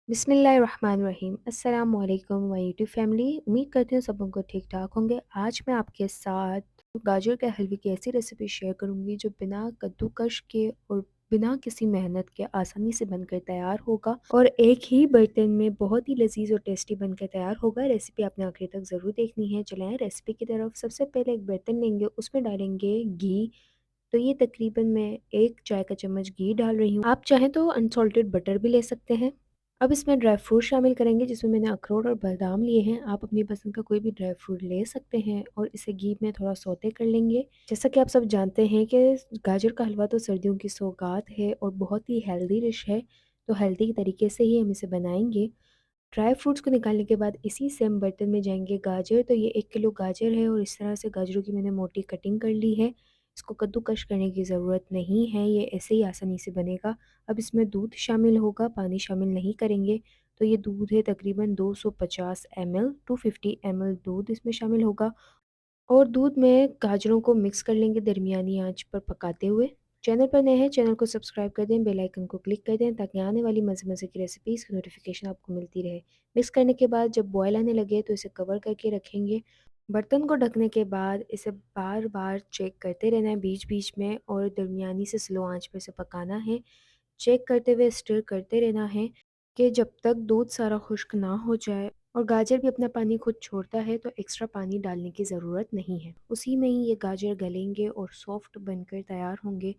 बिस्मिल्लाहिर्रहमानिर्रहीम अस्सलाम वालेकुम माय यूट्यूब फैमिली। उम्मीद करती हूँ सब उनको ठीक ठाक होंगे। आज मैं आपके साथ गाजर के हलवे की ऐसी रेसिपी शेयर करूँगी जो बिना कद्दूकश के और बिना किसी मेहनत के आसानी से बनकर तैयार होगा और एक ही बर्तन में बहुत ही लजीज और टेस्टी बनकर तैयार होगा। रेसिपी आपने आखिर तक ज़रूर देखनी है। चलें रेसिपी की तरफ। सबसे पहले एक बर्तन लेंगे, उसमें डालेंगे घी। तो ये तकरीबन मैं 1 चाय का चम्मच घी डाल रही हूँ। आप चाहें तो अनसॉल्टेड बटर भी ले सकते हैं। अब इसमें ड्राई फ्रूट शामिल करेंगे, जिसमें मैंने अखरोट और बादाम लिए हैं। आप अपनी पसंद का कोई भी ड्राई फ्रूट ले सकते हैं और इसे घी में थोड़ा सौते कर लेंगे। जैसा कि आप सब जानते हैं कि गाजर का हलवा तो सर्दियों की सौगात है और बहुत ही हेल्दी डिश है। तो हेल्दी तरीके से ही हम इसे बनाएंगे। ड्राई फ्रूट्स को निकालने के बाद इसी सेम बर्तन में जाएंगे गाजर। तो ये 1 किलो गाजर है और इस तरह से गाजरों की मैंने मोटी कटिंग कर ली है। इसको कद्दूकश करने की ज़रूरत नहीं है, ये ऐसे ही आसानी से बनेगा। अब इसमें दूध शामिल होगा, पानी शामिल नहीं करेंगे। तो ये दूध है तकरीबन 250 ml, 250 ml दूध इसमें शामिल होगा। और दूध में गाजरों को मिक्स कर लेंगे दरमियानी आंच पर पकाते हुए। चैनल पर नए हैं, चैनल को सब्सक्राइब कर दें, बेल आइकन को क्लिक कर दें ताकि आने वाली मज़े मज़े की रेसिपीज़ की नोटिफिकेशन आपको मिलती रहे। मिक्स करने के बाद जब बॉयल आने लगे तो इसे कवर करके रखेंगे। बर्तन को ढकने के बाद इसे बार बार चेक करते रहना है बीच बीच में और दरमियानी से स्लो आंच पर इसे पकाना है। चेक करते हुए स्टिर करते रहना है कि जब तक दूध सारा खुश्क ना हो जाए। और गाजर भी अपना पानी खुद छोड़ता है, तो एक्स्ट्रा पानी डालने की ज़रूरत नहीं है। उसी में ही ये गाजर गलेंगे और सॉफ्ट बनकर तैयार होंगे।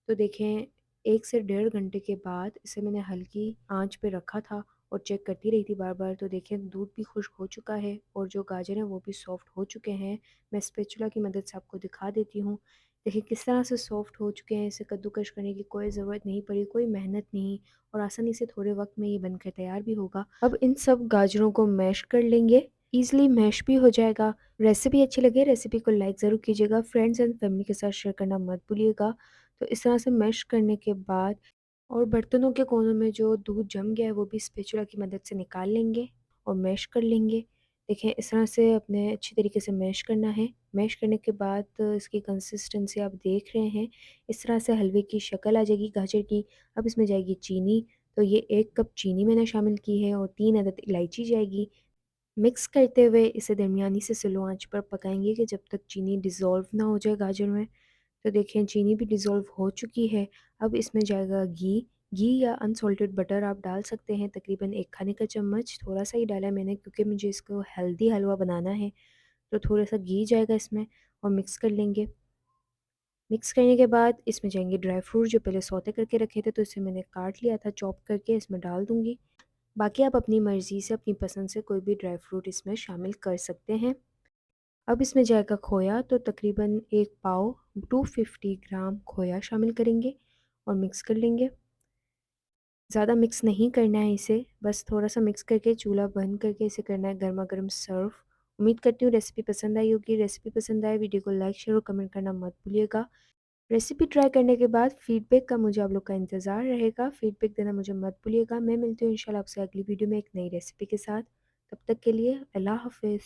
तो देखें, 1 से 1.5 घंटे के बाद इसे मैंने हल्की आंच पे रखा था और चेक करती रही थी बार बार। तो देखें, दूध भी खुश्क हो चुका है और जो गाजर हैं वो भी सॉफ्ट हो चुके हैं। मैं स्पैचुला की मदद से आपको दिखा देती हूँ। देखिए किस तरह से सॉफ्ट हो चुके हैं। इसे कद्दूकश करने की कोई ज़रूरत नहीं पड़ी, कोई मेहनत नहीं, और आसानी से थोड़े वक्त में ये बनकर तैयार भी होगा। अब इन सब गाजरों को मैश कर लेंगे, ईज़िली मैश भी हो जाएगा। रेसिपी अच्छी लगे रेसिपी को लाइक ज़रूर कीजिएगा, फ्रेंड्स एंड फैमिली के साथ शेयर करना मत भूलिएगा। तो इस तरह से मैश करने के बाद और बर्तनों के कोनों में जो दूध जम गया है वो भी स्पैचुला की मदद से निकाल लेंगे और मैश कर लेंगे। देखें इस तरह से अपने अच्छी तरीके से मैश करना है। मैश करने के बाद इसकी कंसिस्टेंसी आप देख रहे हैं, इस तरह से हलवे की शक्ल आ जाएगी गाजर की। अब इसमें जाएगी चीनी। तो ये 1 कप चीनी मैंने शामिल की है और 3 अदद इलायची जाएगी। मिक्स करते हुए इसे दरमियानी से स्लो आंच पर पकाएंगे कि जब तक चीनी डिज़ोल्व ना हो जाए गाजर में। तो देखें चीनी भी डिज़ोल्व हो चुकी है। अब इसमें जाएगा घी। घी या अनसॉल्टेड बटर आप डाल सकते हैं, तकरीबन 1 खाने का चम्मच। थोड़ा सा ही डाला है मैंने क्योंकि मुझे इसको हेल्दी हलवा बनाना है। तो थोड़ा सा घी जाएगा इसमें और मिक्स कर लेंगे। मिक्स करने के बाद इसमें जाएंगे ड्राई फ्रूट जो पहले सौते करके रखे थे, तो इसे मैंने काट लिया था चॉप करके, इसमें डाल दूँगी। बाकी आप अपनी मर्ज़ी से, अपनी पसंद से कोई भी ड्राई फ्रूट इसमें शामिल कर सकते हैं। अब इसमें जाएगा खोया। तो तकरीबन 1 पाव 250 ग्राम खोया शामिल करेंगे और मिक्स कर लेंगे। ज़्यादा मिक्स नहीं करना है इसे, बस थोड़ा-सा मिक्स करके चूल्हा बंद करके इसे करना है गरमा-गरम सर्व। उम्मीद करती हूँ रेसिपी पसंद आई होगी। रेसिपी पसंद आए वीडियो को लाइक, शेयर और कमेंट करना मत भूलिएगा। रेसिपी ट्राई करने के बाद फीडबैक का मुझे आप लोग का इंतज़ार रहेगा। फीडबैक देना मुझे मत भूलिएगा। मैं मिलती हूँ इंशाल्लाह आपसे अगली वीडियो में एक नई रेसिपी के साथ। तब तक के लिए अल्लाह हाफ़िज़।